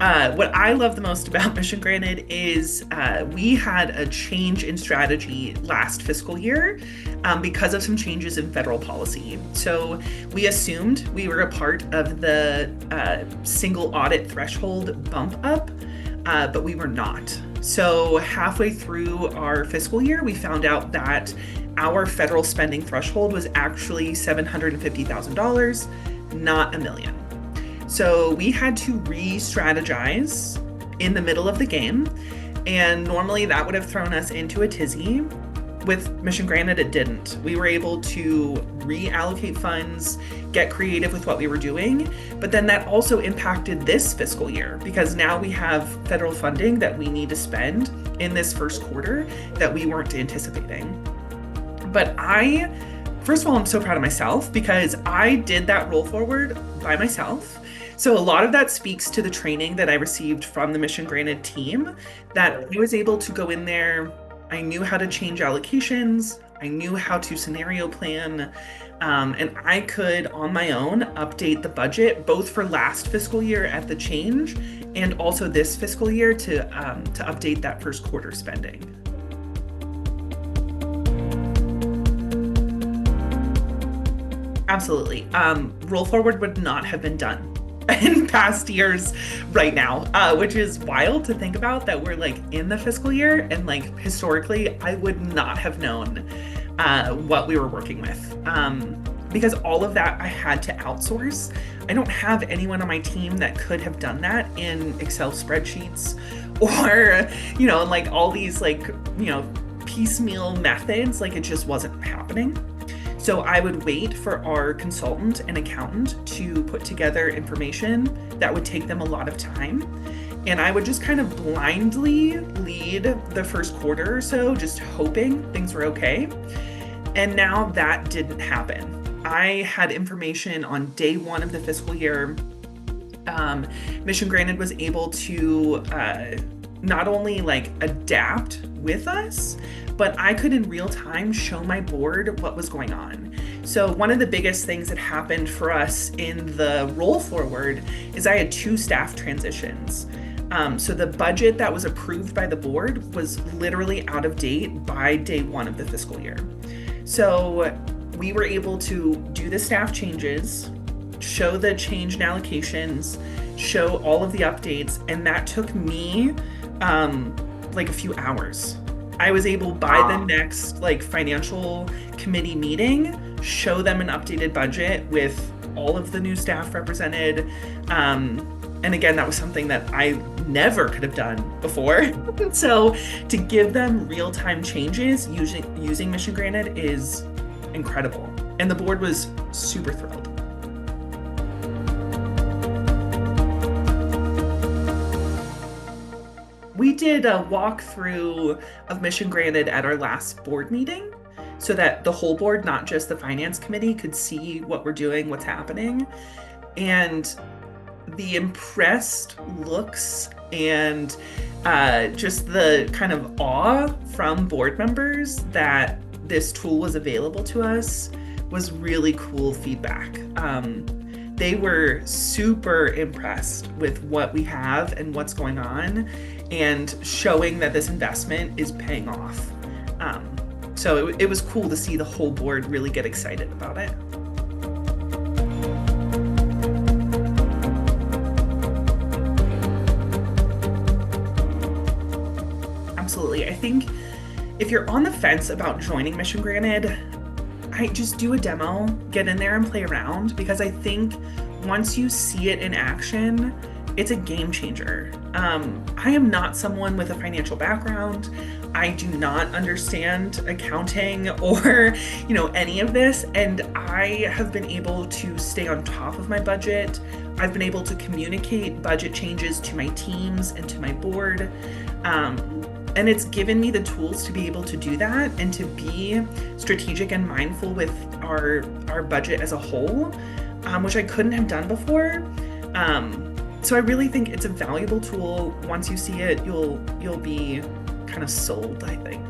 What I love the most about MissionGranted is we had a change in strategy last fiscal year because of some changes in federal policy. So we assumed we were a part of the single audit threshold bump up, but we were not. So halfway through our fiscal year, we found out that our federal spending threshold was actually $750,000, not $1 million. So we had to re-strategize in the middle of the game, and normally that would have thrown us into a tizzy. With MissionGranted, it didn't. We were able to reallocate funds, get creative with what we were doing, but then that also impacted this fiscal year because now we have federal funding that we need to spend in this first quarter that we weren't anticipating. But first of all, I'm so proud of myself because I did that roll forward by myself. So a lot of that speaks to the training that I received from the MissionGranted team, that I was able to go in there. I knew how to change allocations. I knew how to scenario plan. And I could, on my own, update the budget, both for last fiscal year at the change and also this fiscal year to update that first quarter spending. Absolutely. Roll forward would not have been done in past years right now, which is wild to think about that we're like in the fiscal year and like historically I would not have known what we were working with because all of that I had to outsource. I don't have anyone on my team that could have done that in Excel spreadsheets or, like all these piecemeal methods. Like it just wasn't happening. So I would wait for our consultant and accountant to put together information that would take them a lot of time. And I would just kind of blindly lead the first quarter or so, just hoping things were okay. And now that didn't happen. I had information on day one of the fiscal year. MissionGranted was able to not only adapt with us, but I could in real time show my board what was going on. So one of the biggest things that happened for us in the roll forward is I had 2 staff transitions. So the budget that was approved by the board was literally out of date by day 1 of the fiscal year. So we were able to do the staff changes, show the change in allocations, show all of the updates, and that took me a few hours. I was able by the next financial committee meeting, show them an updated budget with all of the new staff represented. And again, that was something that I never could have done before. So to give them real-time changes using MissionGranted is incredible. And the board was super thrilled. We did a walkthrough of MissionGranted at our last board meeting so that the whole board, not just the finance committee, could see what we're doing, what's happening. And the impressed looks and just the kind of awe from board members that this tool was available to us was really cool feedback. They were super impressed with what we have and what's going on and showing that this investment is paying off. So it was cool to see the whole board really get excited about it. Absolutely. I think if you're on the fence about joining MissionGranted, I just do a demo, get in there and play around, because I think once you see it in action, it's a game changer. I am not someone with a financial background. I do not understand accounting or, any of this. And I have been able to stay on top of my budget. I've been able to communicate budget changes to my teams and to my board. And it's given me the tools to be able to do that and to be strategic and mindful with our budget as a whole, which I couldn't have done before. So I really think it's a valuable tool. Once you see it, you'll be kind of sold, I think.